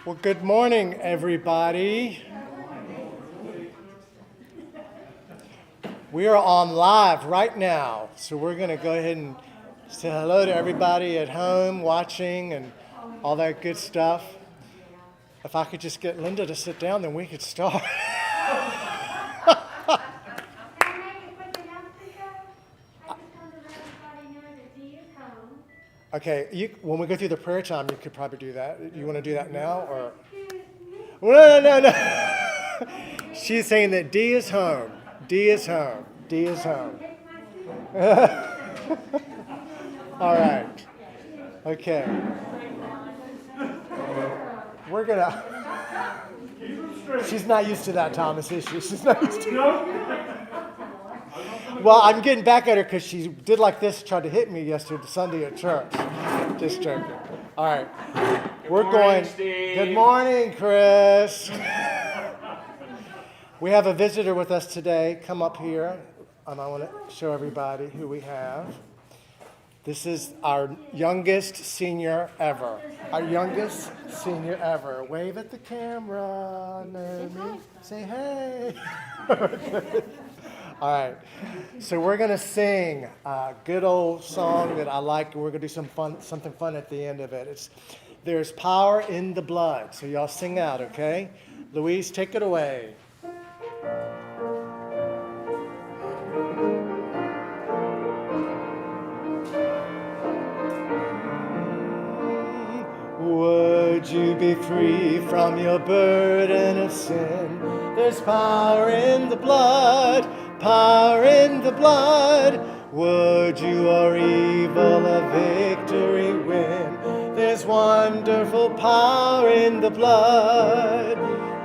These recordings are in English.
Well, good morning, everybody. We are on live right now, so we're going to go ahead and say hello to everybody at home watching and all that good stuff. If I could just get Linda to sit down, then we could start. Okay, when we go through the prayer time, you could probably do that. You want to do that now, or? No. She's saying that D is home. D is home. D is home. All right. Okay. We're gonna. She's not used to that, Thomas, is she? She's not used to it. Well, I'm getting back at her because she did like this, tried to hit me yesterday, Sunday at church. Just joking. All right. We're going. Steve. Good morning, Chris. We have a visitor with us today. Come up here. I want to show everybody who we have. This is our youngest senior ever. Our youngest senior ever. Wave at the camera, Naomi. Say hey. All right. So we're going to sing a good old song that I like. We're going to do something fun at the end of it. It's There's Power in the Blood. So y'all sing out, okay? Louise, take it away. Would you be free from your burden of sin? There's power in the blood, power in the blood. Would you or evil a victory win? There's wonderful power in the blood.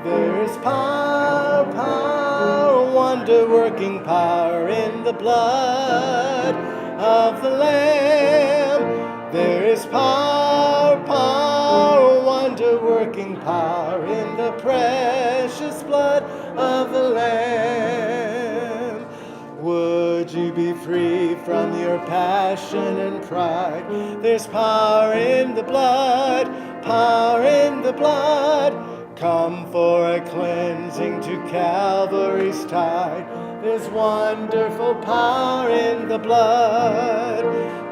There's power, power, wonder-working power in the blood of the Lamb. There is power, power, wonder-working power in the precious blood of the Lamb. Would you be free from your passion and pride? There's power in the blood, power in the blood. Come for a cleansing to Calvary's tide. There's wonderful power in the blood.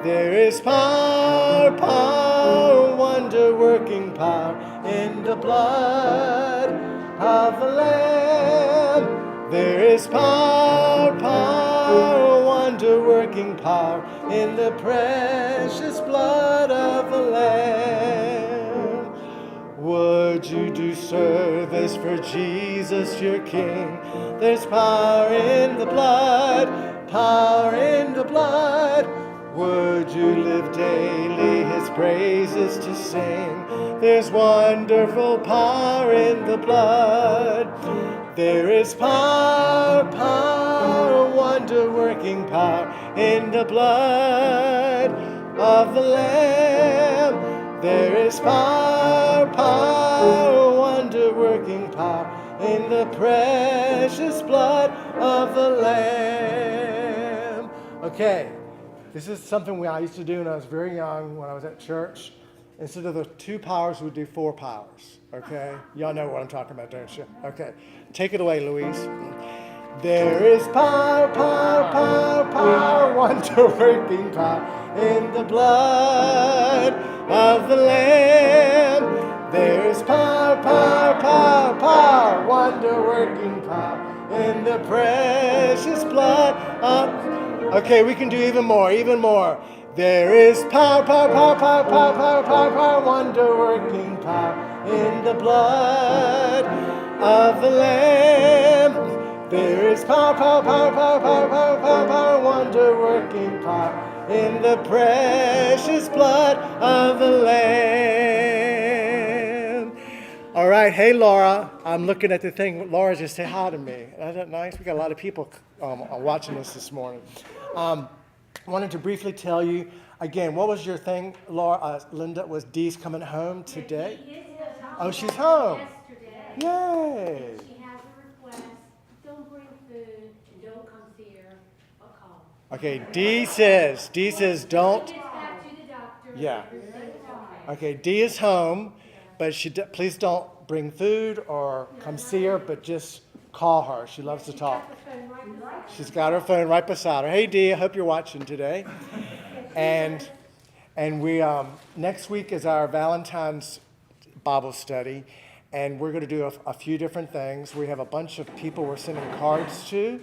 There is power, power, wonder-working power in the blood of the Lamb. There is power, power, wonder-working power in the precious blood of the Lamb. Would you do service for Jesus your King? There's power in the blood, power in the blood. Would you live daily his praises to sing? There's wonderful power in the blood. There is power, power, wonder-working power in the blood of the Lamb. There is power, power, wonder-working power in the precious blood of the Lamb. Okay, this is something I used to do when I was very young, when I was at church. Instead of the 2 powers, we'd do 4 powers. Okay? Y'all know what I'm talking about, don't you? Okay. Take it away, Louise. There is power, power, power, power, wonder-working power in the blood of the Lamb. There is power, power, power, power, wonder-working power in the precious blood of... Okay, we can do even more, even more. There is power, power, power, power, power, power, power, power, wonder-working power in the blood of the Lamb. There is power, power, power, power, power, power, power, power, wonder-working power in the precious blood of the Lamb. All right, hey Laura, I'm looking at the thing. Laura just said hi to me. Isn't that nice? We got a lot of people watching this morning. Wanted to briefly tell you again. What was your thing, Laura? Linda, was Dee's coming home today? Oh, she's home. Yay! She has a request. Don't bring food and don't come see her. I'll call. Okay, Dee says don't. She gets back to the doctor. Yeah. Okay, Dee is home. but please don't bring food or come see her, but just call her. She loves to talk. She's got her phone right beside her. Hey, Dee, I hope you're watching today. And we next week is our Valentine's Bible study, and we're going to do a few different things. We have a bunch of people we're sending cards to,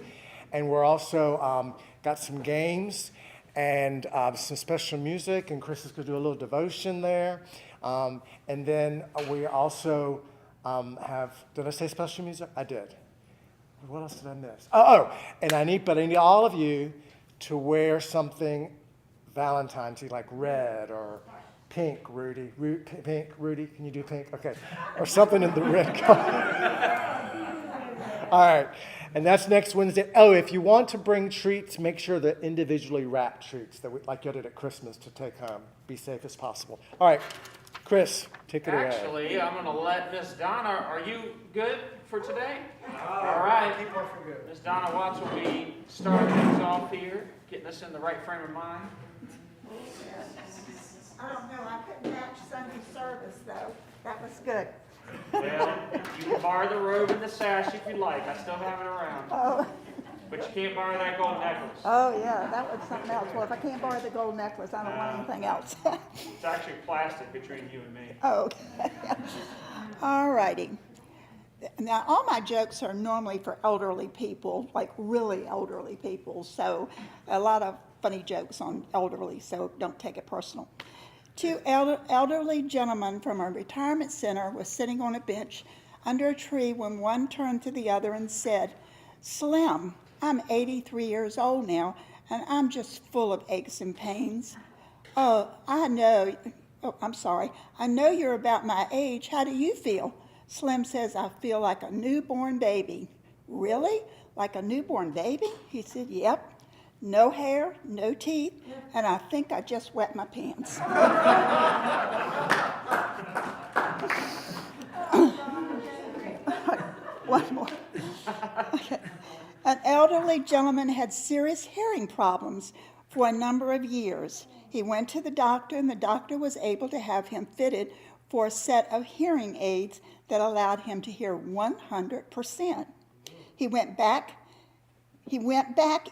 and we're also got some games and some special music, and Chris is going to do a little devotion there. And then we also have, did I say special music? I did. What else did I miss? And I need all of you to wear something Valentine's Day, like red or pink, Rudy. Pink, Rudy, can you do pink? Okay. Or something in the red color. All right. And that's next Wednesday. Oh, if you want to bring treats, make sure they're individually wrapped treats, like you did at Christmas, to take home. Be safe as possible. All right. Chris, take it away. Actually, I'm going to let Miss Donna, are you good for today? All right. Miss Donna Watts will be starting things off here, getting us in the right frame of mind. I don't know, I couldn't match Sunday service though. That was good. Well, you can borrow the robe and the sash if you like. I still have it around. Oh, But you can't borrow that gold necklace. oh yeah, that was something else. Well, if I can't borrow the gold necklace, I don't want anything else. It's actually plastic between you and me. Oh, okay. All righty. Now, all my jokes are normally for elderly people, like really elderly people. So a lot of funny jokes on elderly, so don't take it personal. Two elderly gentlemen from a retirement center were sitting on a bench under a tree when one turned to the other and said, "Slim, I'm 83 years old now, and I'm just full of aches and pains." "Oh, I know you're about my age. How do you feel?" Slim says, "I feel like a newborn baby." "Really? Like a newborn baby?" He said, "Yep. No hair, no teeth, and I think I just wet my pants." One more. Okay. An elderly gentleman had serious hearing problems for a number of years. He went to the doctor, and the doctor was able to have him fitted for a set of hearing aids that allowed him to hear 100%. He went back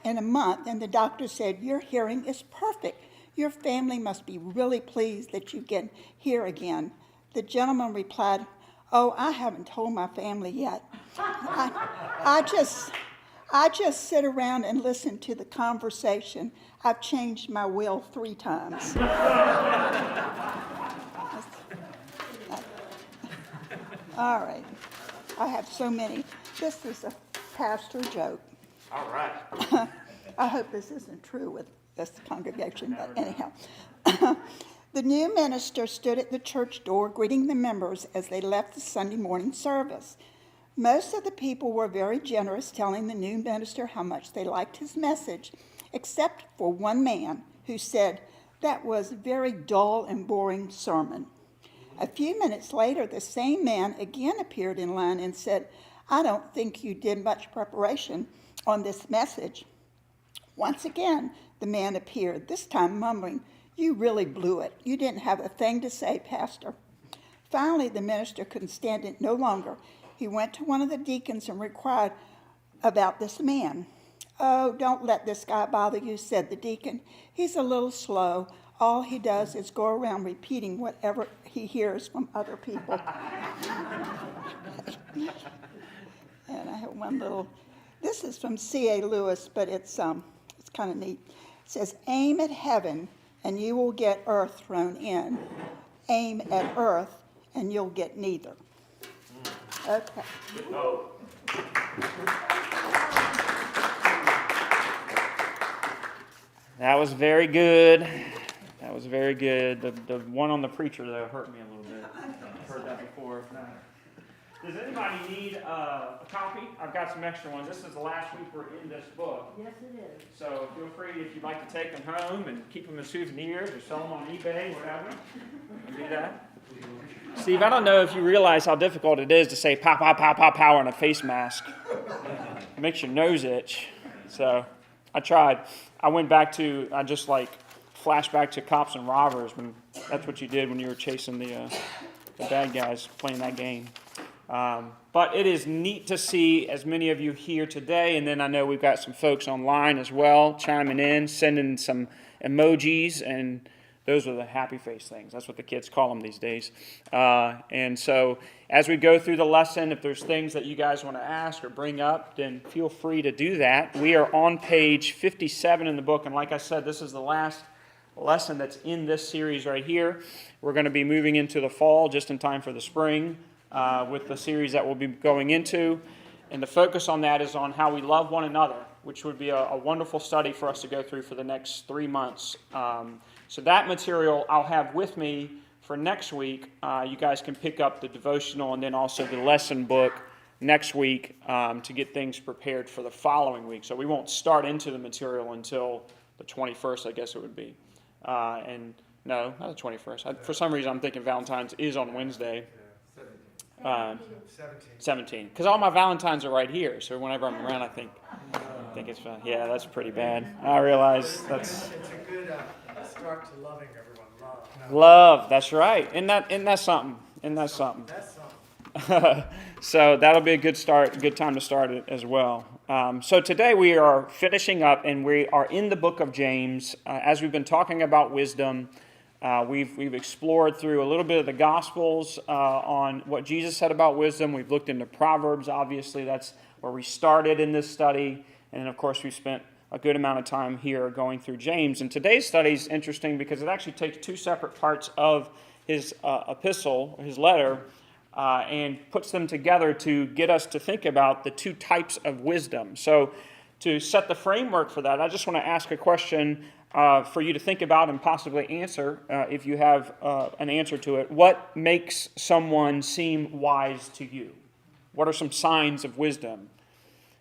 in a month, and the doctor said, "Your hearing is perfect. Your family must be really pleased that you can hear again." The gentleman replied, "Oh, I haven't told my family yet. I just sit around and listen to the conversation. I've changed my will 3 times." All right. I have so many. This is a pastor joke. All right. I hope this isn't true with this congregation, but anyhow. The new minister stood at the church door greeting the members as they left the Sunday morning service. Most of the people were very generous, telling the new minister how much they liked his message, except for one man who said, "That was a very dull and boring sermon." A few minutes later, the same man again appeared in line and said, "I don't think you did much preparation on this message." Once again, the man appeared, this time mumbling, "You really blew it. You didn't have a thing to say, Pastor." Finally, the minister couldn't stand it no longer. He went to one of the deacons and inquired about this man. "Oh, don't let this guy bother you," said the deacon. "He's a little slow. All he does is go around repeating whatever he hears from other people." And I have one little, this is from C.A. Lewis, but it's kind of neat. It says, "Aim at heaven and you will get earth thrown in. Aim at earth and you'll get neither." Okay. That was very good. That was very good. The one on the preacher, though, hurt me a little bit. I've heard that before. Does anybody need a copy? I've got some extra ones. This is the last week we're in this book. Yes, it is. So feel free, if you'd like to take them home and keep them as souvenirs or sell them on eBay, whatever. You can do that. Steve, I don't know if you realize how difficult it is to say pow, pow, pow, pow, pow on a face mask. It makes your nose itch. So I tried. I went back to, I just like flashback to Cops and Robbers, when that's what you did when you were chasing the the bad guys playing that game. But it is neat to see as many of you here today, and then I know we've got some folks online as well chiming in, sending some emojis, and those are the happy face things. That's what the kids call them these days. And so as we go through the lesson, if there's things that you guys want to ask or bring up, then feel free to do that. We are on page 57 in the book, and like I said, this is the last lesson that's in this series right here. We're going to be moving into the fall just in time for the spring with the series that we'll be going into. And the focus on that is on how we love one another, which would be a wonderful study for us to go through for the next 3 months. So that material I'll have with me for next week. You guys can pick up the devotional and then also the lesson book next week to get things prepared for the following week. So we won't start into the material until the 21st, I guess it would be. And no, not the 21st. For some reason, I'm thinking Valentine's is on Wednesday. 17. Because all my Valentines are right here. So whenever I'm around, I think it's fun. Yeah, that's pretty bad. I realize that's... It's a good start to loving everyone. Love, that's right. And that's something. That's something. So that'll be a good time to start it as well. So today we are finishing up, and we are in the book of James. As we've been talking about wisdom, we've explored through a little bit of the Gospels on what Jesus said about wisdom. We've looked into Proverbs, obviously. That's where we started in this study. And then, of course, we spent a good amount of time here going through James. And today's study is interesting because it actually takes two separate parts of his epistle, his letter, and puts them together to get us to think about the two types of wisdom. So to set the framework for that, I just want to ask a question for you to think about and possibly answer if you have an answer to it. What makes someone seem wise to you? What are some signs of wisdom?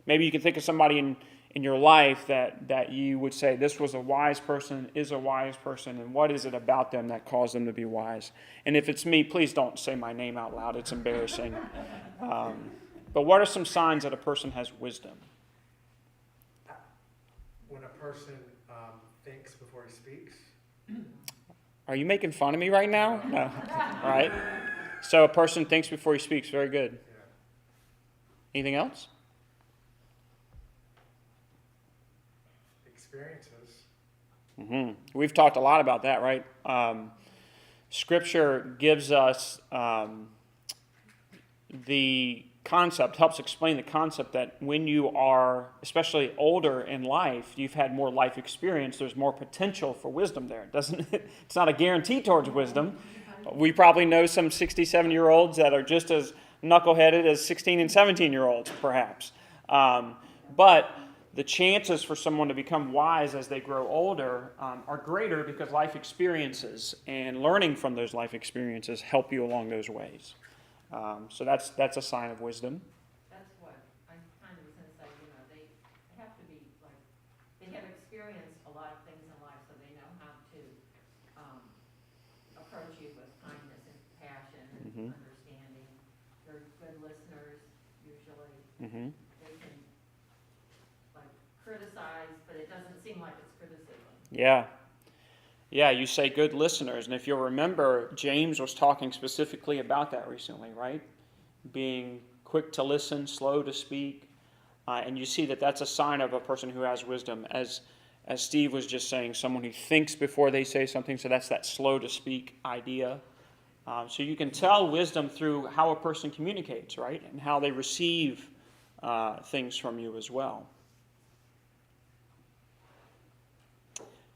Maybe you can think of somebody in your life that you would say this was a wise person, is a wise person, and what is it about them that caused them to be wise? And if it's me, please don't say my name out loud. It's embarrassing. But what are some signs that a person has wisdom? When a person thinks before he speaks. Are you making fun of me right now? No. All right. So a person thinks before he speaks. Very good. Yeah. Anything else? Experiences. Mm-hmm. We've talked a lot about that, right? Scripture gives us the concept, helps explain the concept that when you are, especially older in life, you've had more life experience, there's more potential for wisdom there. It's not a guarantee towards wisdom. We probably know some 67-year-olds that are just as knuckleheaded as 16 and 17-year-olds, perhaps. But the chances for someone to become wise as they grow older are greater because life experiences and learning from those life experiences help you along those ways. So that's a sign of wisdom. That's what I kind of was going to say, they have to be like, they have experienced a lot of things in life, so they know how to approach you with kindness and compassion and understanding. They're good listeners, usually. Mm-hmm. They can, criticize, but it doesn't seem like it's criticism. Yeah. Yeah, you say good listeners. And if you'll remember, James was talking specifically about that recently, right? Being quick to listen, slow to speak. And you see that that's a sign of a person who has wisdom. As Steve was just saying, someone who thinks before they say something. So that's that slow to speak idea. So you can tell wisdom through how a person communicates, right? And how they receive things from you as well.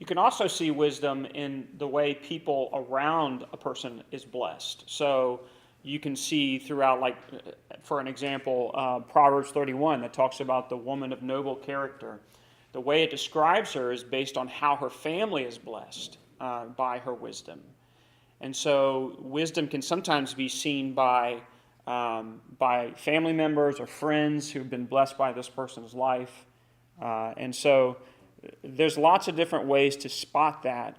You can also see wisdom in the way people around a person is blessed. So you can see throughout, for an example, Proverbs 31 that talks about the woman of noble character. The way it describes her is based on how her family is blessed by her wisdom. And so wisdom can sometimes be seen by family members or friends who've been blessed by this person's life. And so there's lots of different ways to spot that.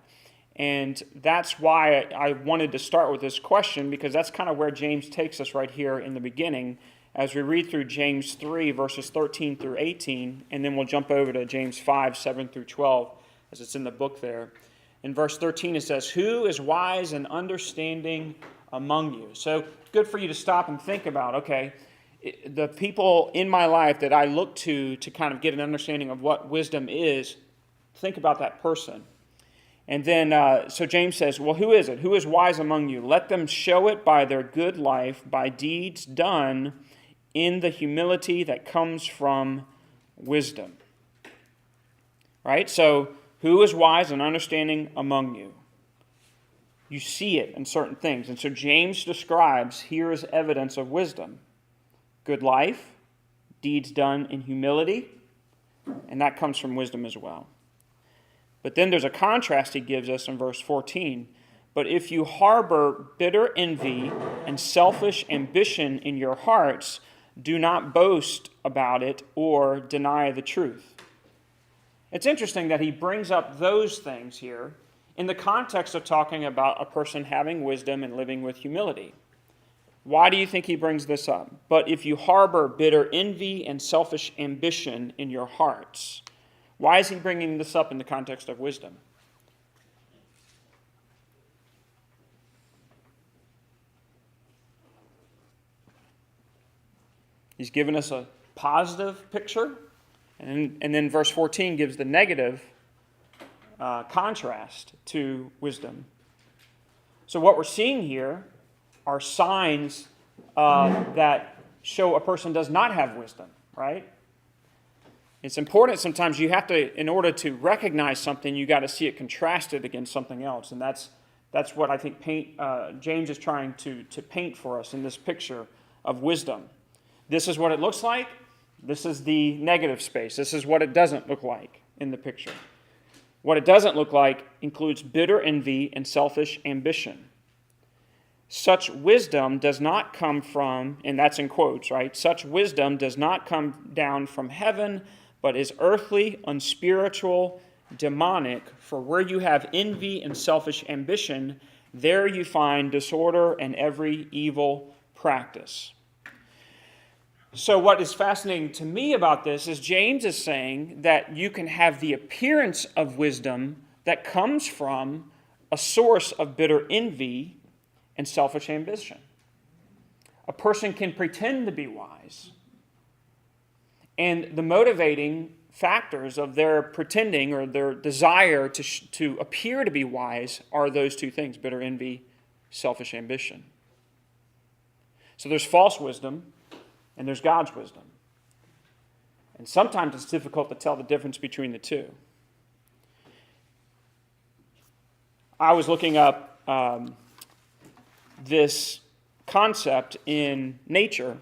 And that's why I wanted to start with this question, because that's kind of where James takes us right here in the beginning as we read through James 3, verses 13 through 18, and then we'll jump over to James 5, 7 through 12, as it's in the book there. In verse 13 it says, "Who is wise and understanding among you. So good for you to stop and think about, okay, the people in my life that I look to kind of get an understanding of what wisdom is, think about that person. And then, so James says, well, who is it? Who is wise among you? Let them show it by their good life, by deeds done in the humility that comes from wisdom. Right? So, who is wise and understanding among you? You see it in certain things. And so James describes, here is evidence of wisdom. Good life, deeds done in humility, and that comes from wisdom as well. But then there's a contrast he gives us in verse 14. But if you harbor bitter envy and selfish ambition in your hearts, do not boast about it or deny the truth. It's interesting that he brings up those things here in the context of talking about a person having wisdom and living with humility. Why do you think he brings this up? But if you harbor bitter envy and selfish ambition in your hearts. Why is he bringing this up in the context of wisdom? He's given us a positive picture, and then verse 14 gives the negative contrast to wisdom. So what we're seeing here are signs that show a person does not have wisdom, right? It's important sometimes you have to, in order to recognize something, you got to see it contrasted against something else. And that's what I think James is trying to paint for us in this picture of wisdom. This is what it looks like. This is the negative space. This is what it doesn't look like in the picture. What it doesn't look like includes bitter envy and selfish ambition. Such wisdom does not come from, and that's in quotes, right? Such wisdom does not come down from heaven, but is earthly, unspiritual, demonic. For where you have envy and selfish ambition, there you find disorder and every evil practice. So what is fascinating to me about this is James is saying that you can have the appearance of wisdom that comes from a source of bitter envy and selfish ambition. A person can pretend to be wise, and the motivating factors of their pretending or their desire to appear to be wise are those two things, bitter envy, selfish ambition. So there's false wisdom and there's God's wisdom. And sometimes it's difficult to tell the difference between the two. I was looking up this concept in nature.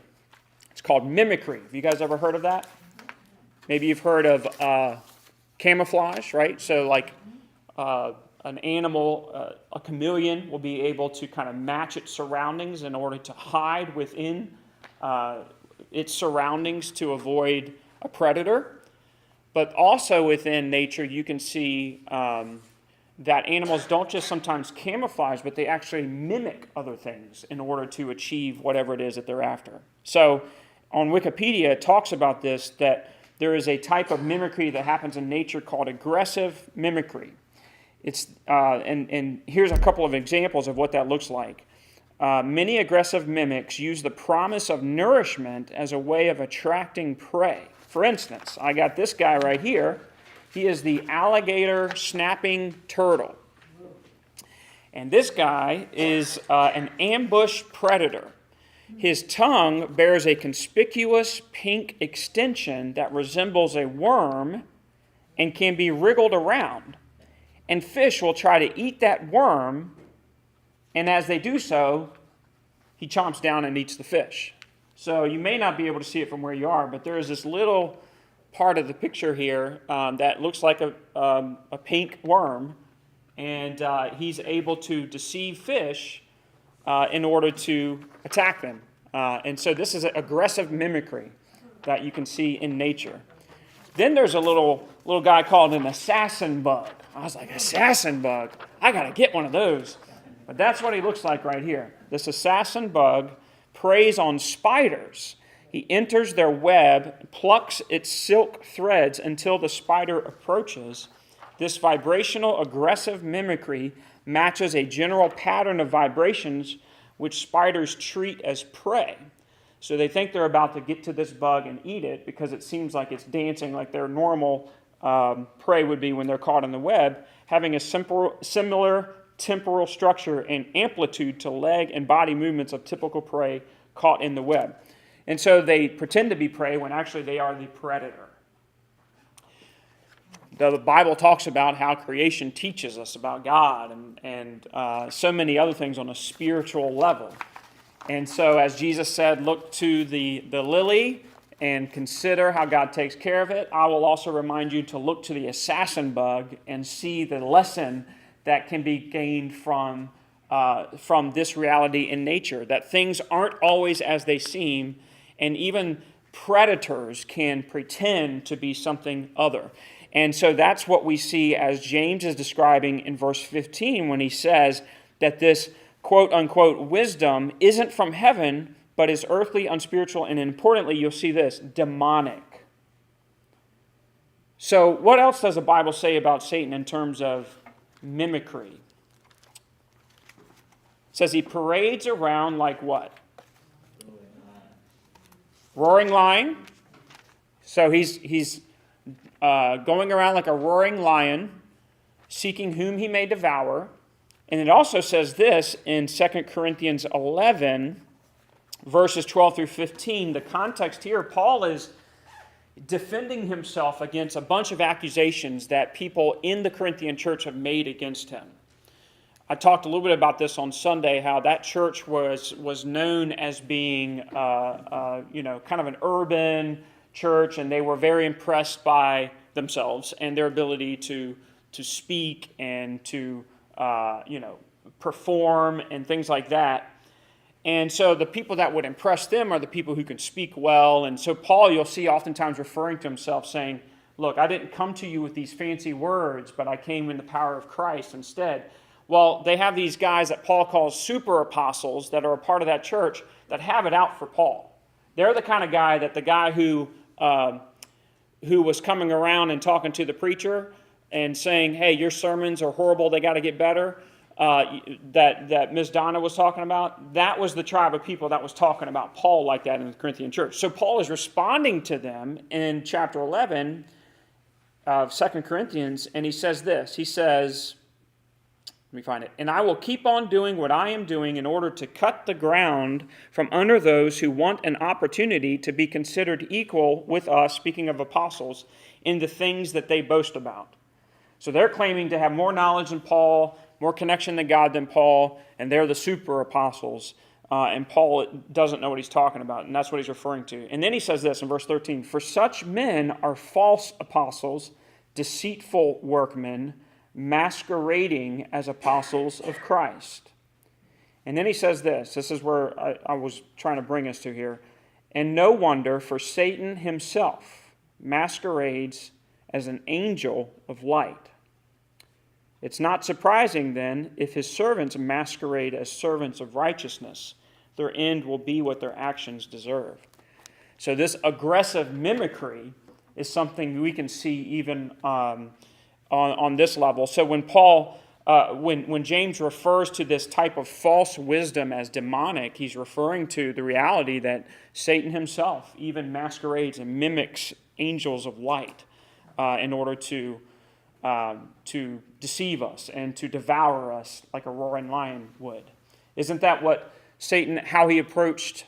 It's called mimicry. Have you guys ever heard of that? Maybe you've heard of camouflage, right? So like an animal, a chameleon, will be able to kind of match its surroundings in order to hide within its surroundings to avoid a predator. But also within nature, you can see that animals don't just sometimes camouflage, but they actually mimic other things in order to achieve whatever it is that they're after. So on Wikipedia, it talks about this, that there is a type of mimicry that happens in nature called aggressive mimicry. It's and here's a couple of examples of what that looks like. Many aggressive mimics use the promise of nourishment as a way of attracting prey. For instance, I got this guy right here. He is the alligator snapping turtle. And this guy is an ambush predator. His tongue bears a conspicuous pink extension that resembles a worm and can be wriggled around. And fish will try to eat that worm, and as they do so, he chomps down and eats the fish. So you may not be able to see it from where you are, but there is this little part of the picture here that looks like a pink worm, and he's able to deceive fish in order to attack them. And so this is an aggressive mimicry that you can see in nature. Then there's a little guy called an assassin bug. I was like, assassin bug? I got to get one of those. But that's what he looks like right here. This assassin bug preys on spiders. He enters their web, plucks its silk threads until the spider approaches. This vibrational aggressive mimicry matches a general pattern of vibrations which spiders treat as prey. So they think they're about to get to this bug and eat it because it seems like it's dancing like their normal prey would be when they're caught in the web, having a similar temporal structure and amplitude to leg and body movements of typical prey caught in the web. And so they pretend to be prey when actually they are the predator. The Bible talks about how creation teaches us about God and so many other things on a spiritual level. And so as Jesus said, look to the lily and consider how God takes care of it. I will also remind you to look to the assassin bug and see the lesson that can be gained from this reality in nature, that things aren't always as they seem, and even predators can pretend to be something other. And so that's what we see as James is describing in verse 15 when he says that this quote-unquote wisdom isn't from heaven, but is earthly, unspiritual, and importantly, you'll see this, demonic. So what else does the Bible say about Satan in terms of mimicry? It says he parades around like what? Roaring lion. So he's going around like a roaring lion, seeking whom he may devour. And it also says this in 2 Corinthians 11, verses 12 through 15. The context here, Paul is defending himself against a bunch of accusations that people in the Corinthian church have made against him. I talked a little bit about this on Sunday, how that church was known as being kind of an urban church, and they were very impressed by themselves and their ability to speak and to perform and things like that. And so the people that would impress them are the people who can speak well. And so Paul, you'll see oftentimes referring to himself saying, look, I didn't come to you with these fancy words, but I came in the power of Christ instead. Well, they have these guys that Paul calls super apostles that are a part of that church that have it out for Paul. They're the kind of guy that the guy who was coming around and talking to the preacher and saying, hey, your sermons are horrible, they got to get better, that Ms. Donna was talking about, that was the tribe of people that was talking about Paul like that in the Corinthian church. So Paul is responding to them in chapter 11 of 2 Corinthians, and he says this. He says, let me find it. And I will keep on doing what I am doing in order to cut the ground from under those who want an opportunity to be considered equal with us, speaking of apostles, in the things that they boast about. So they're claiming to have more knowledge than Paul, more connection to God than Paul, and they're the super apostles. And Paul doesn't know what he's talking about, and that's what he's referring to. And then he says this in verse 13, for such men are false apostles, deceitful workmen, masquerading as apostles of Christ. And then he says this is where I was trying to bring us to here. And no wonder, for Satan himself masquerades as an angel of light. It's not surprising then if his servants masquerade as servants of righteousness. Their end will be what their actions deserve. So this aggressive mimicry is something we can see even on this level. So when Paul, when James refers to this type of false wisdom as demonic, he's referring to the reality that Satan himself even masquerades and mimics angels of light in order to deceive us and to devour us like a roaring lion would. Isn't that what Satan, how he approached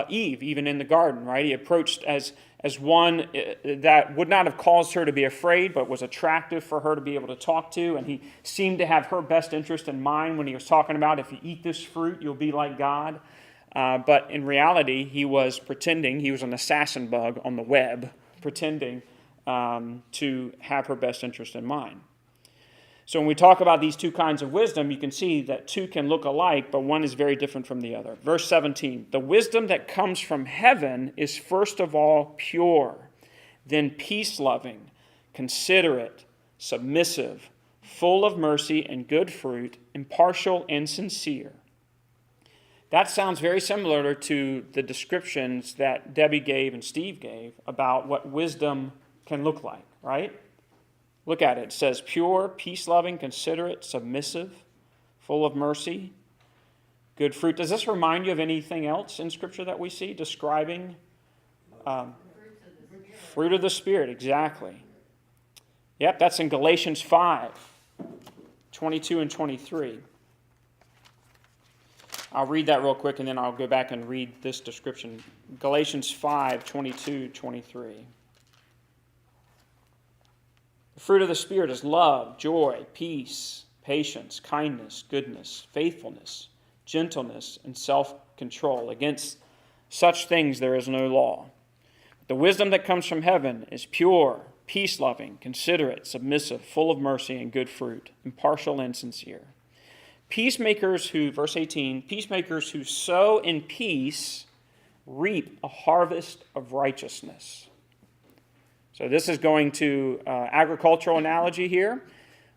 Eve, even in the garden, right? He approached as one that would not have caused her to be afraid, but was attractive for her to be able to talk to. And he seemed to have her best interest in mind when he was talking about, if you eat this fruit, you'll be like God. But in reality, he was pretending, he was an assassin bug on the web, pretending to have her best interest in mind. So when we talk about these two kinds of wisdom, you can see that two can look alike, but one is very different from the other. Verse 17, the wisdom that comes from heaven is first of all pure, then peace-loving, considerate, submissive, full of mercy and good fruit, impartial and sincere. That sounds very similar to the descriptions that Debbie gave and Steve gave about what wisdom can look like, right? Look at it. It says pure, peace-loving, considerate, submissive, full of mercy, good fruit. Does this remind you of anything else in Scripture that we see describing fruit of the Spirit? Exactly. Yep, that's in Galatians 5, 22 and 23. I'll read that real quick, and then I'll go back and read this description. Galatians 5, 22, 23. The fruit of the Spirit is love, joy, peace, patience, kindness, goodness, faithfulness, gentleness, and self-control. Against such things there is no law. The wisdom that comes from heaven is pure, peace-loving, considerate, submissive, full of mercy and good fruit, impartial and sincere. Peacemakers who, verse 18, peacemakers who sow in peace reap a harvest of righteousness. So this is going to agricultural analogy here,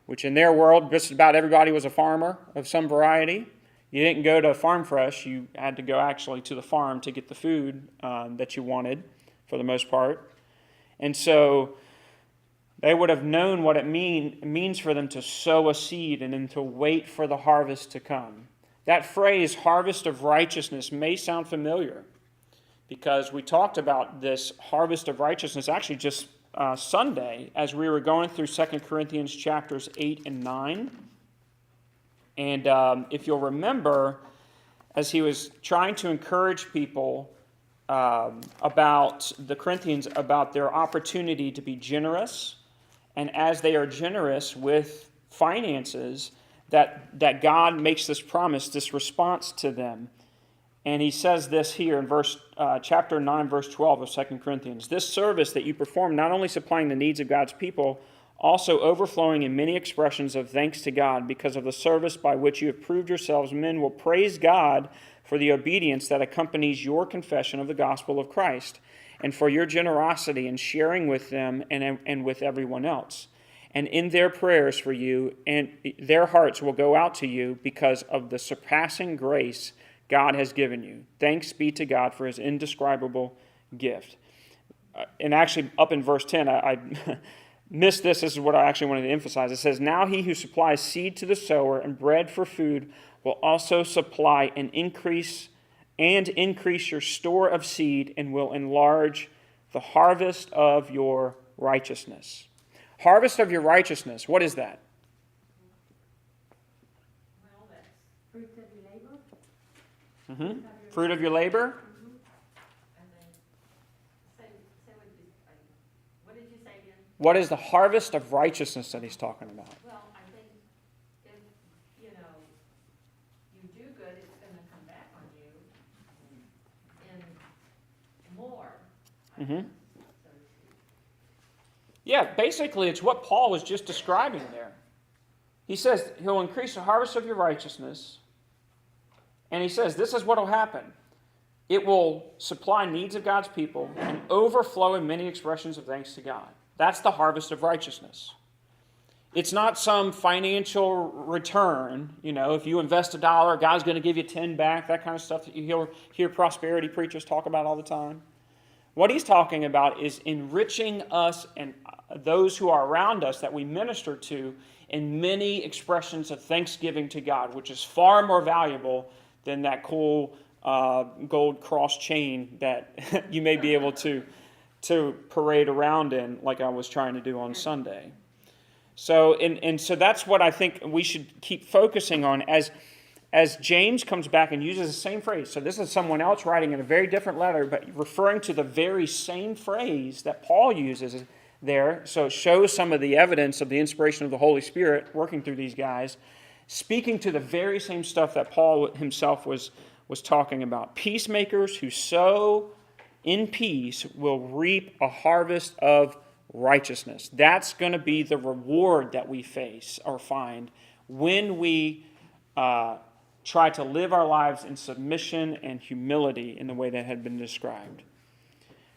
which in their world, just about everybody was a farmer of some variety. You didn't go to Farm Fresh. You had to go actually to the farm to get the food that you wanted, for the most part. And so they would have known what it means for them to sow a seed and then to wait for the harvest to come. That phrase, harvest of righteousness, may sound familiar because we talked about this harvest of righteousness actually just Sunday as we were going through 2 Corinthians chapters 8 and 9. And if you'll remember, as he was trying to encourage people about the Corinthians, about their opportunity to be generous, and as they are generous with finances, that God makes this promise, this response to them. And he says this here in chapter 9, verse 12 of 2 Corinthians. This service that you perform, not only supplying the needs of God's people, also overflowing in many expressions of thanks to God because of the service by which you have proved yourselves, men will praise God for the obedience that accompanies your confession of the gospel of Christ, and for your generosity in sharing with them and with everyone else. And in their prayers for you, and their hearts will go out to you because of the surpassing grace God has given you. Thanks be to God for his indescribable gift. And actually, up in verse 10, I missed this. This is what I actually wanted to emphasize. It says, now he who supplies seed to the sower and bread for food will also supply and increase your store of seed and will enlarge the harvest of your righteousness. Harvest of your righteousness. What is that? Well, that's, Fruit of your labor? Fruit of your labor. and then, what did you say again? What is the harvest of righteousness that he's talking about? Well, I think if, you do good, it's going to come back on you in more. Mm-hmm. So to speak. Yeah, basically it's what Paul was just describing there. He says he'll increase the harvest of your righteousness, and he says this is what will happen. It will supply needs of God's people and overflow in many expressions of thanks to God. That's the harvest of righteousness. It's not some financial return. If you invest $1, God's going to give you 10 back, that kind of stuff that you hear prosperity preachers talk about all the time. What he's talking about is enriching us and those who are around us that we minister to in many expressions of thanksgiving to God, which is far more valuable than that cool gold cross chain that you may be able to parade around in like I was trying to do on Sunday. So, so that's what I think we should keep focusing on as James comes back and uses the same phrase. So this is someone else writing in a very different letter, but referring to the very same phrase that Paul uses there. So it shows some of the evidence of the inspiration of the Holy Spirit working through these guys, speaking to the very same stuff that Paul himself was talking about. Peacemakers who sow in peace will reap a harvest of righteousness. That's going to be the reward that we face or find when we try to live our lives in submission and humility in the way that had been described.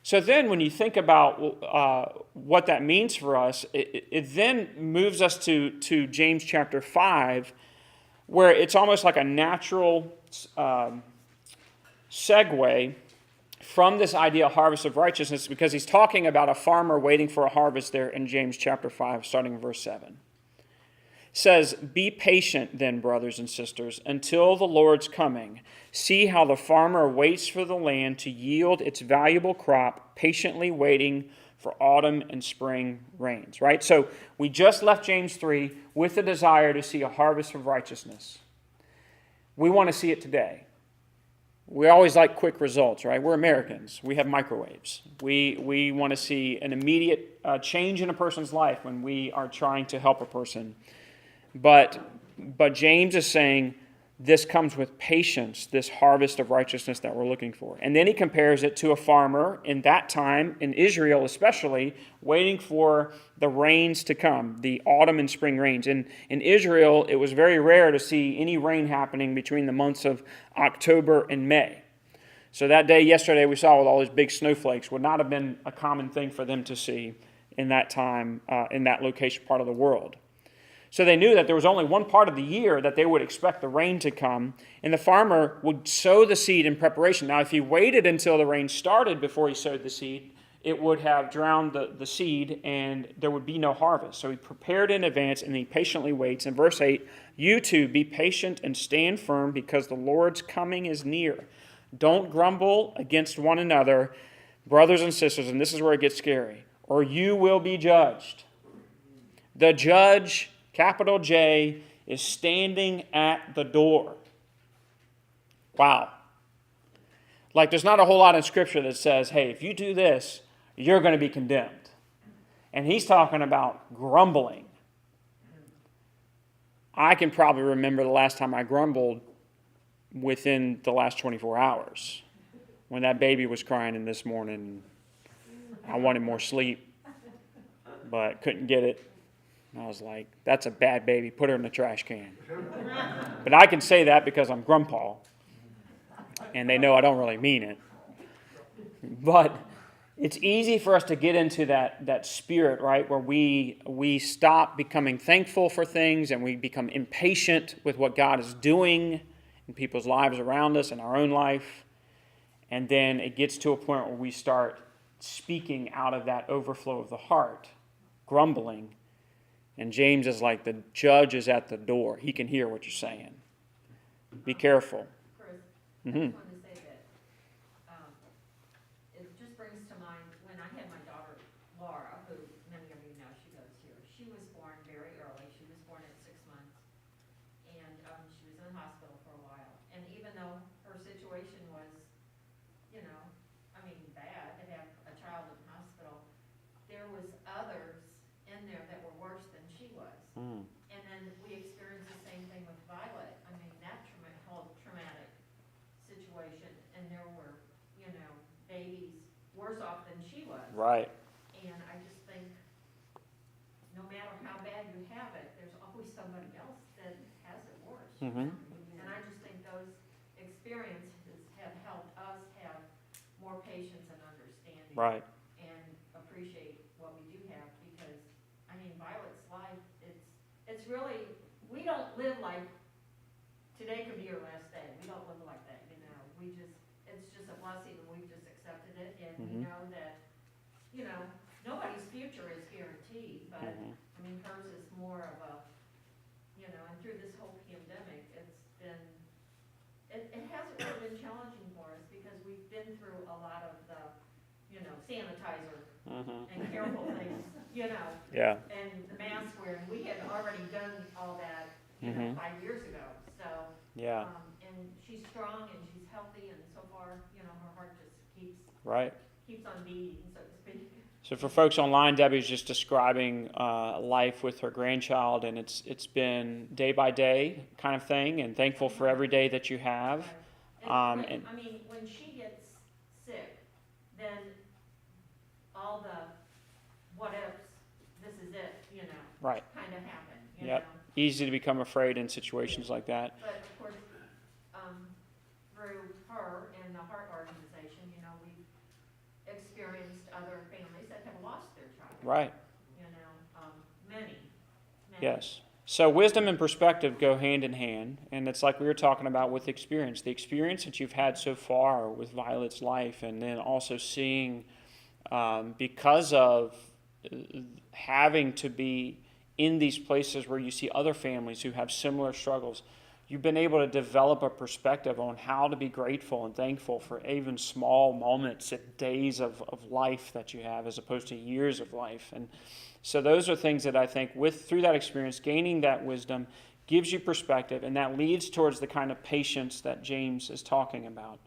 So then when you think about what that means for us, it then moves us to James chapter 5, where it's almost like a natural segue from this idea of harvest of righteousness, because he's talking about a farmer waiting for a harvest there in James chapter 5, starting in verse 7. says, "Be patient then, brothers and sisters, until the Lord's coming. See how the farmer waits for the land to yield its valuable crop, patiently waiting for autumn and spring rains." Right? So we just left James 3 with the desire to see a harvest of righteousness. We want to see it today. We always like quick results, right? We're Americans. We have microwaves. We want to see an immediate change in a person's life when we are trying to help a person. But James is saying this comes with patience, this harvest of righteousness that we're looking for. And then he compares it to a farmer in that time, in Israel especially, waiting for the rains to come, the autumn and spring rains. In Israel, it was very rare to see any rain happening between the months of October and May. So that day yesterday we saw with all those big snowflakes would not have been a common thing for them to see in that time, in that location part of the world. So they knew that there was only one part of the year that they would expect the rain to come, and the farmer would sow the seed in preparation. Now, if he waited until the rain started before he sowed the seed, it would have drowned the seed, and there would be no harvest. So he prepared in advance, and he patiently waits. In verse 8, "You too, be patient and stand firm, because the Lord's coming is near. Don't grumble against one another, brothers and sisters," and this is where it gets scary, "or you will be judged." The judge, capital J, is standing at the door. Wow. Like there's not a whole lot in Scripture that says, hey, if you do this, you're going to be condemned. And he's talking about grumbling. I can probably remember the last time I grumbled within the last 24 hours. When that baby was crying in this morning, I wanted more sleep, but couldn't get it. I was like, that's a bad baby. Put her in the trash can. But I can say that because I'm grandpa. And they know I don't really mean it. But it's easy for us to get into that spirit, right, where we stop becoming thankful for things and we become impatient with what God is doing in people's lives around us and our own life. And then it gets to a point where we start speaking out of that overflow of the heart, grumbling. And James is like, the judge is at the door. He can hear what you're saying. Be careful. Chris, Mm-hmm. I just wanted to say that, it just brings to mind, when I had my daughter Laura, who many of you know, she goes here, she was born very early. She was born at 6 months, and she was in the hospital for a while. And even though her situation was, bad to have a child in the hospital, there was others in there that were worse than she was. Mm. And then we experienced the same thing with Violet. That whole traumatic situation, and there were, babies worse off than she was. Right. And I just think, no matter how bad you have it, there's always somebody else that has it worse. Mm-hmm. And I just think those experiences have helped us have more patience and understanding. Right. And appreciate what we do have, because, Violet's life, it's really, we don't live like, today could be your last day. We don't live like that, it's just a blessing, and we've just accepted it, and we know that, nobody's future is guaranteed, but, hers is more of a, and through this whole pandemic, it's been, it hasn't really been challenging for us, because we've been through a lot of the, sanitizer and careful things, Yeah. and the mask wearing. We had already done all that, 5 years ago, so. Yeah. And she's strong and she's healthy, and so far, her heart just keeps on beating, so to speak. So for folks online, Debbie's just describing life with her grandchild, and it's been day by day kind of thing, and thankful for every day that you have. And when she gets sick, then all the what ifs, this is it, Right. kind of happen, Yep. Easy to become afraid in situations like that. But of course, through her and the Heart Organization, we've experienced other families that have lost their child. Right. Many. Yes. So wisdom and perspective go hand in hand, and it's like we were talking about with experience. The experience that you've had so far with Violet's life, and then also seeing, because of having to be in these places where you see other families who have similar struggles, you've been able to develop a perspective on how to be grateful and thankful for even small moments and days of life that you have as opposed to years of life. And so those are things that I think through that experience, gaining that wisdom gives you perspective, and that leads towards the kind of patience that James is talking about.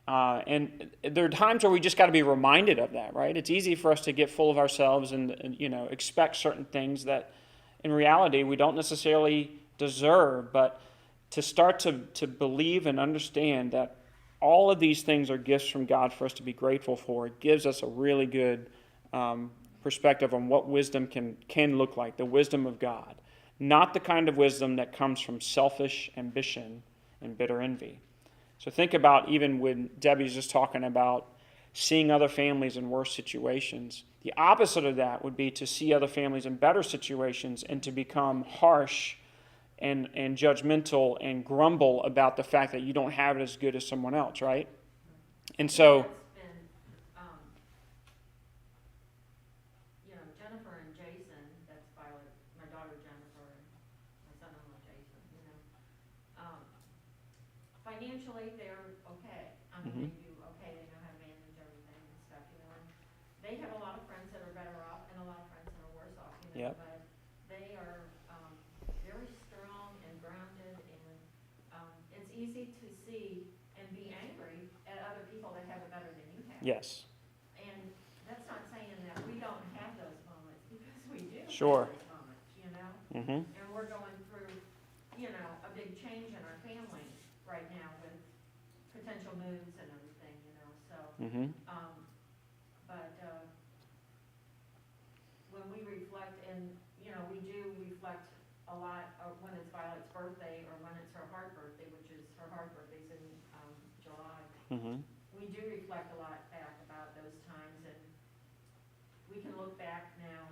And there are times where we just got to be reminded of that, right? It's easy for us to get full of ourselves and expect certain things that in reality we don't necessarily deserve, but to start to believe and understand that all of these things are gifts from God for us to be grateful for, it gives us a really good perspective on what wisdom can look like, the wisdom of God. Not the kind of wisdom that comes from selfish ambition and bitter envy. So think about even when Debbie's just talking about seeing other families in worse situations. The opposite of that would be to see other families in better situations and to become harsh and judgmental and grumble about the fact that you don't have it as good as someone else, right? And so... Jennifer and Jason, that's Violet, my daughter Jennifer, and my son-in-law Jason, financially they're okay. I mean, they do okay, they know how to manage everything and stuff, and they have a lot of friends that are better off and a lot of friends that are worse off, Yep. but they are very strong and grounded, and it's easy to see and be angry at other people that have it better than you have. Yes. And that's not saying that we don't have those moments, because we do. Sure. Have those moments, Mm-hmm. And we're going through, a big change in our family right now with potential moves and everything, so. Mm-hmm. But when we reflect, and, we do reflect a lot when it's Violet's birthday or when it's her heart birthday, which is, her heart birthday's in July. Mm-hmm. We do reflect a lot back about those times, and we can look back now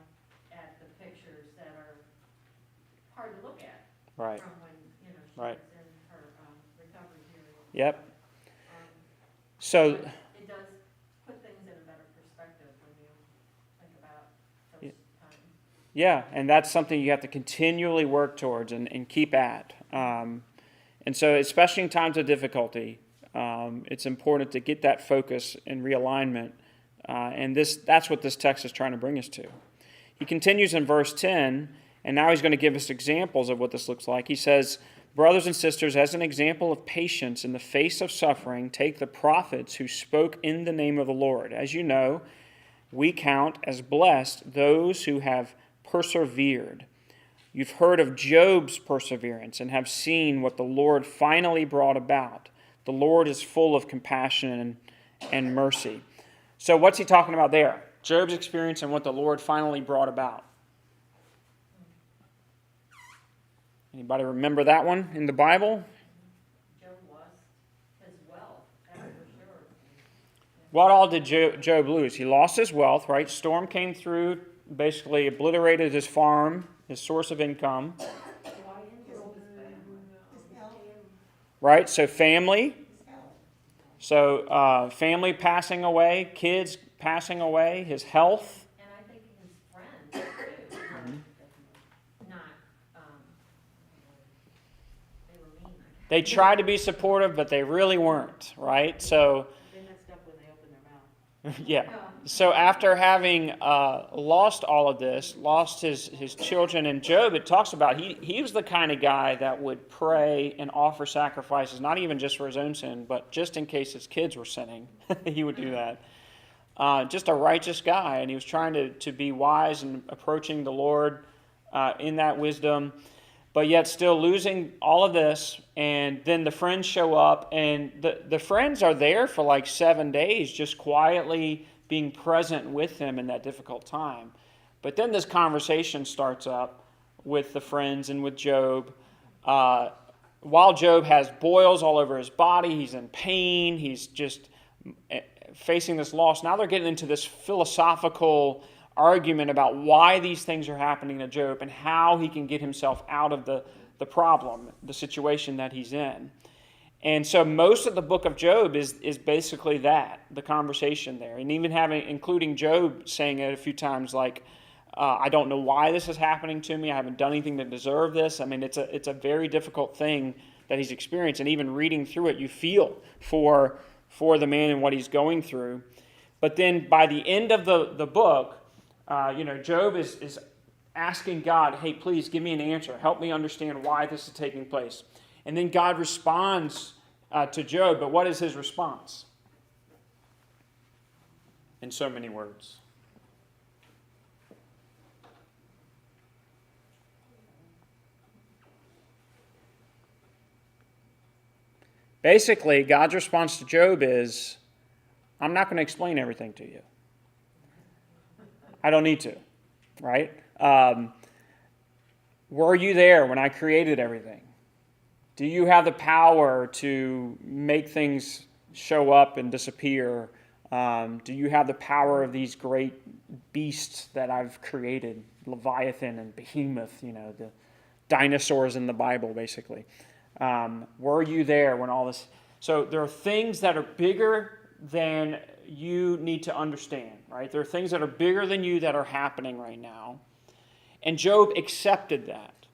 at the pictures that are hard to look at. Right. From when, she Right. was in her recovery period. Yep. But So... it does put things in a better perspective when you think about those times. Yeah, and that's something you have to continually work towards and keep at. And so especially in times of difficulty, it's important to get that focus and realignment. And that's what this text is trying to bring us to. He continues in verse 10, and now he's going to give us examples of what this looks like. He says, "Brothers and sisters, as an example of patience in the face of suffering, take the prophets who spoke in the name of the Lord. As you know, we count as blessed those who have persevered. You've heard of Job's perseverance and have seen what the Lord finally brought about. The Lord is full of compassion and mercy." So what's he talking about there? Job's experience and what the Lord finally brought about. Anybody remember that one in the Bible? Job lost his wealth, that's for sure. What all did Job lose? He lost his wealth, right? Storm came through, basically obliterated his farm, his source of income. Right? So family. So family passing away, kids passing away, his health. And I think his friends, too, were not, they were mean, I guess. They tried to be supportive, but they really weren't, right? So, They messed up when they opened their mouth. yeah. So after having lost all of this, lost his children, and Job, it talks about he was the kind of guy that would pray and offer sacrifices, not even just for his own sin, but just in case his kids were sinning. He would do that. Just a righteous guy, and he was trying to be wise and approaching the Lord in that wisdom, but yet still losing all of this. And then the friends show up, and the friends are there for like 7 days, just quietly being present with him in that difficult time. But then this conversation starts up with the friends and with Job. While Job has boils all over his body, he's in pain, he's just facing this loss. Now they're getting into this philosophical argument about why these things are happening to Job and how he can get himself out of the problem, the situation that he's in. And so most of the book of Job is basically that, the conversation there. And even including Job saying it a few times, like, I don't know why this is happening to me. I haven't done anything to deserve this. I mean, it's a very difficult thing that he's experienced. And even reading through it, you feel for the man and what he's going through. But then by the end of the book, Job is asking God, hey, please give me an answer. Help me understand why this is taking place. And then God responds to Job. But what is his response? In so many words. Basically, God's response to Job is, I'm not going to explain everything to you. I don't need to, right? Were you there when I created everything? Do you have the power to make things show up and disappear? Do you have the power of these great beasts that I've created? Leviathan and Behemoth, the dinosaurs in the Bible, basically. Were you there when all this... So there are things that are bigger than you need to understand, right? There are things that are bigger than you that are happening right now. And Job accepted that.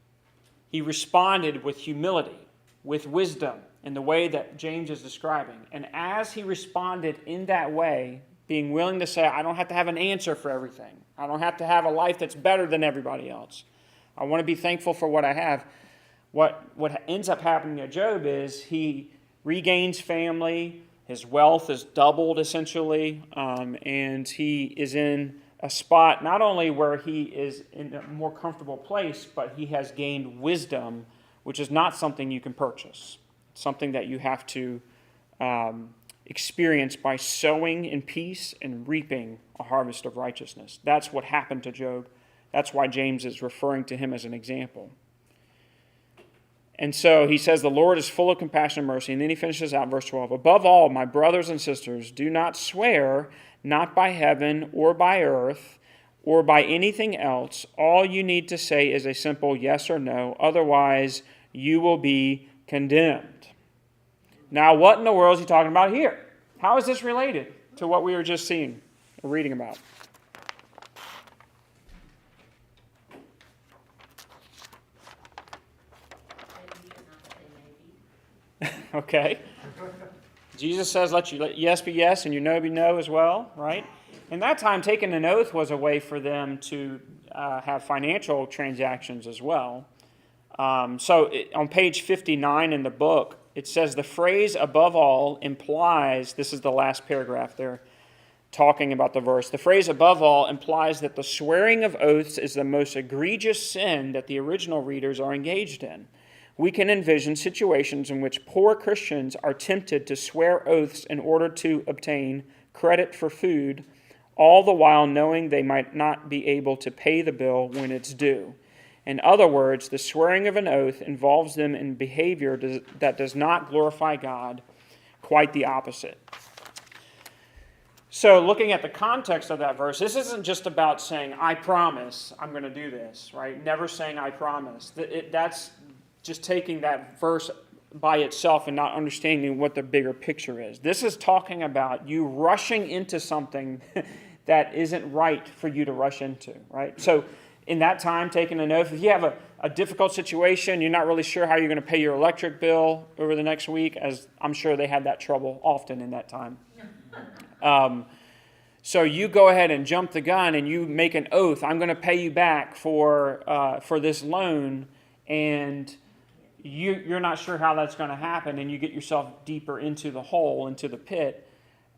He responded with humility, with wisdom, in the way that James is describing. And as he responded in that way, being willing to say, I don't have to have an answer for everything. I don't have to have a life that's better than everybody else. I want to be thankful for what I have. What ends up happening to Job is he regains family, his wealth is doubled essentially, and he is in a spot not only where he is in a more comfortable place, but he has gained wisdom, which is not something you can purchase. It's something that you have to experience by sowing in peace and reaping a harvest of righteousness. That's what happened to Job. That's why James is referring to him as an example. And so he says, the Lord is full of compassion and mercy. And then he finishes out verse 12. Above all, my brothers and sisters, do not swear, not by heaven or by earth or by anything else. All you need to say is a simple yes or no. Otherwise, you will be condemned. Now, what in the world is he talking about here? How is this related to what we were just seeing or reading about? Okay. Jesus says, let yes be yes and your no be no as well, right? In that time, taking an oath was a way for them to have financial transactions as well. On page 59 in the book, it says the phrase above all implies, this is the last paragraph there talking about the verse, the phrase above all implies that the swearing of oaths is the most egregious sin that the original readers are engaged in. We can envision situations in which poor Christians are tempted to swear oaths in order to obtain credit for food, all the while knowing they might not be able to pay the bill when it's due. In other words, the swearing of an oath involves them in behavior that does not glorify God, quite the opposite. So looking at the context of that verse, this isn't just about saying, I promise I'm going to do this, right? Never saying I promise. That's just taking that verse by itself and not understanding what the bigger picture is. This is talking about you rushing into something that isn't right for you to rush into, right? So in that time, taking an oath, if you have a difficult situation, you're not really sure how you're going to pay your electric bill over the next week, as I'm sure they had that trouble often in that time. So you go ahead and jump the gun and you make an oath, I'm going to pay you back for this loan, and you're not sure how that's going to happen, and you get yourself deeper into the hole, into the pit,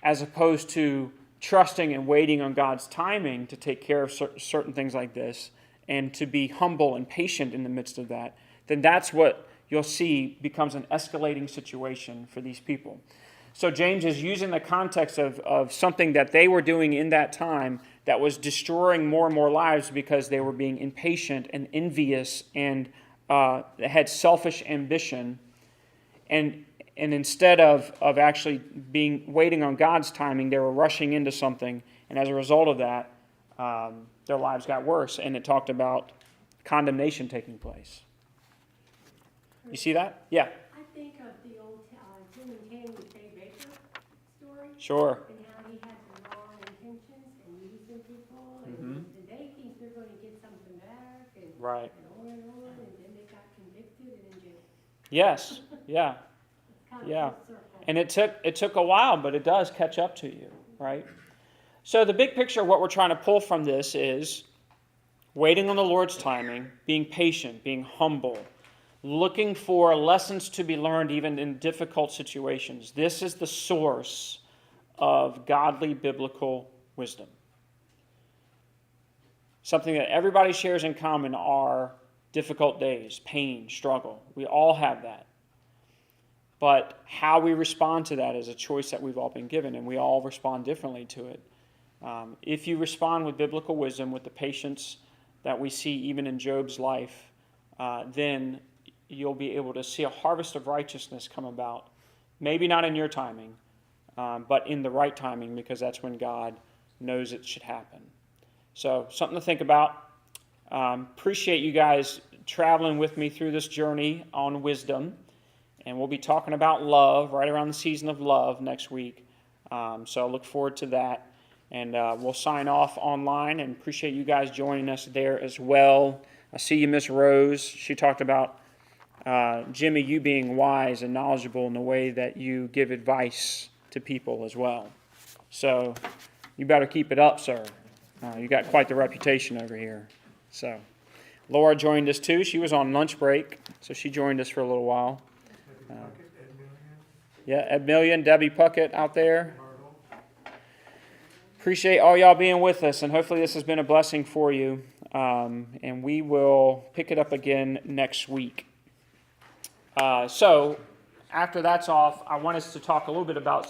as opposed to trusting and waiting on God's timing to take care of certain things like this, and to be humble and patient in the midst of that, then that's what you'll see becomes an escalating situation for these people. So James is using the context of something that they were doing in that time that was destroying more and more lives because they were being impatient and envious and had selfish ambition, and instead of actually waiting on God's timing, they were rushing into something, and as a result of that, their lives got worse, and it talked about condemnation taking place. You see that? Yeah. I think of the old Tim and Tammy Faye Baker story. Sure. And how he had the wrong intentions and using people, and they think they're going to Right. and then they got convicted and in jail. Yes. Yeah. It's kind of Yeah. full circle. And it took a while, but it does catch up to you, right? So the big picture of what we're trying to pull from this is waiting on the Lord's timing, being patient, being humble, looking for lessons to be learned even in difficult situations. This is the source of godly biblical wisdom. Something that everybody shares in common are difficult days, pain, struggle. We all have that. But how we respond to that is a choice that we've all been given, and we all respond differently to it. If you respond with biblical wisdom, with the patience that we see even in Job's life, then you'll be able to see a harvest of righteousness come about. Maybe not in your timing, but in the right timing, because that's when God knows it should happen. So something to think about. Appreciate you guys traveling with me through this journey on wisdom. And we'll be talking about love right around the season of love next week. So I look forward to that. And we'll sign off online, and appreciate you guys joining us there as well. I see you, Miss Rose. She talked about, Jimmy, you being wise and knowledgeable in the way that you give advice to people as well. So you better keep it up, sir. You got quite the reputation over here. So Laura joined us too. She was on lunch break, so she joined us for a little while. Yeah, Ed Million, Debbie Puckett out there. Appreciate all y'all being with us, and hopefully this has been a blessing for you. And we will pick it up again next week. So after that's off, I want us to talk a little bit about some